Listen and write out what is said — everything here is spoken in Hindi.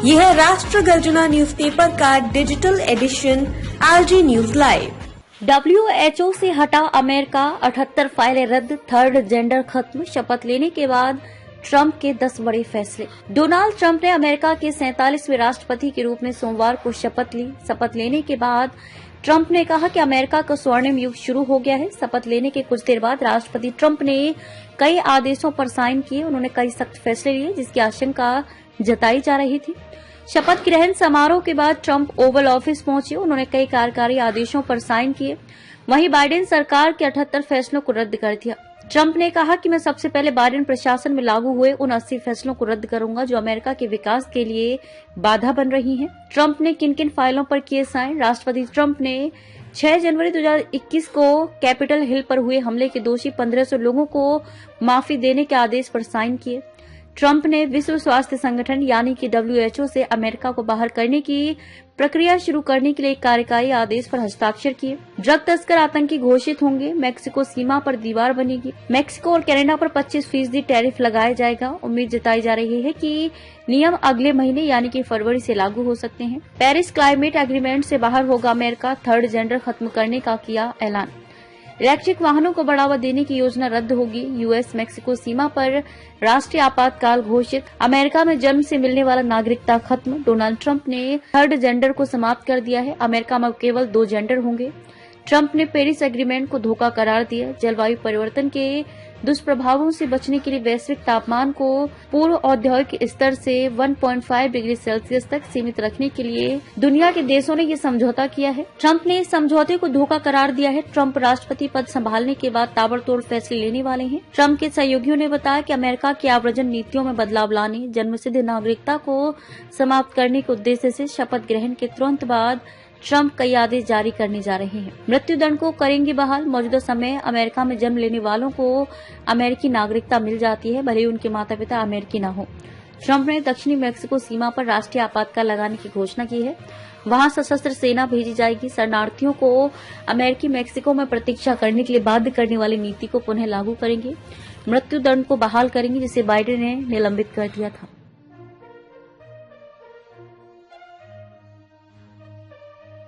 यह है राष्ट्र गर्जना न्यूज़पेपर का digital edition RG news live. WHO से हटा अमेरिका, 78 फाइलें रद्द, थर्ड जेंडर खत्म, शपथ लेने के बाद ट्रंप के 10 बड़े फैसले। डोनाल्ड ट्रंप ने अमेरिका के 47वें राष्ट्रपति के रूप में सोमवार को शपथ ली। शपथ लेने के बाद ट्रंप ने कहा कि अमेरिका का स्वर्णिम युग शुरू हो गया है। शपथ लेने के कुछ देर बाद राष्ट्रपति ट्रंप ने कई आदेशों पर साइन किए। उन्होंने कई सख्त फैसले लिए जिसकी आशंका जताई जा रही थी। शपथ ग्रहण समारोह के बाद ट्रंप ओवल ऑफिस पहुंचे। उन्होंने कई कार्यकारी आदेशों पर साइन किए। वहीं बाइडेन सरकार के 78 फैसलों को रद्द कर दिया। ट्रंप ने कहा कि मैं सबसे पहले बाइडेन प्रशासन में लागू हुए उन 80 फैसलों को रद्द करूंगा जो अमेरिका के विकास के लिए बाधा बन रही हैं। ट्रंप ने किन किन फाइलों पर किए साइन। राष्ट्रपति ट्रंप ने 6 जनवरी 2021 को कैपिटल हिल पर हुए हमले के दोषी 1500 लोगों को माफी देने के आदेश पर साइन किए। ट्रंप ने विश्व स्वास्थ्य संगठन यानी कि WHO से अमेरिका को बाहर करने की प्रक्रिया शुरू करने के लिए एक कार्यकारी आदेश पर हस्ताक्षर किए। ड्रग तस्कर आतंकी घोषित होंगे। मैक्सिको सीमा पर दीवार बनेगी। मैक्सिको और कनाडा पर 25% टैरिफ लगाया जाएगा। उम्मीद जताई जा रही है कि नियम अगले महीने यानी कि फरवरी से लागू हो सकते हैं। पेरिस क्लाइमेट एग्रीमेंट से बाहर होगा अमेरिका। थर्ड जेंडर खत्म करने का किया ऐलान। इलेक्ट्रिक वाहनों को बढ़ावा देने की योजना रद्द होगी। यूएस मैक्सिको सीमा पर राष्ट्रीय आपातकाल घोषित। अमेरिका में जन्म से मिलने वाला नागरिकता खत्म। डोनाल्ड ट्रंप ने थर्ड जेंडर को समाप्त कर दिया है। अमेरिका में केवल 2 जेंडर होंगे। ट्रंप ने पेरिस एग्रीमेंट को धोखा करार दिया। जलवायु परिवर्तन के दुष्प्रभावों से बचने के लिए वैश्विक तापमान को पूर्व औद्योगिक स्तर से 1.5 डिग्री सेल्सियस तक सीमित रखने के लिए दुनिया के देशों ने ये समझौता किया है। ट्रंप ने इस समझौते को धोखा करार दिया है। ट्रंप राष्ट्रपति पद संभालने के बाद ताबड़तोड़ फैसले लेने वाले हैं। ट्रंप के सहयोगियों ने बताया कि अमेरिका की आव्रजन नीतियों में बदलाव लाने, जन्मसिद्ध नागरिकता को समाप्त करने के उद्देश्य से शपथ ग्रहण के तुरंत बाद ट्रंप कई आदेश जारी करने जा रहे हैं। मृत्युदंड को करेंगे बहाल। मौजूदा समय अमेरिका में जन्म लेने वालों को अमेरिकी नागरिकता मिल जाती है, भले ही उनके माता पिता अमेरिकी न हो। ट्रंप ने दक्षिणी मैक्सिको सीमा पर राष्ट्रीय आपातकाल लगाने की घोषणा की है। वहां सशस्त्र सेना भेजी जाएगी। शरणार्थियों को अमेरिकी मैक्सिको में प्रतीक्षा करने के लिए बाध्य करने वाली नीति को पुनः लागू करेंगे। मृत्युदंड को बहाल करेंगे जिसे बाइडेन ने निलंबित कर दिया था।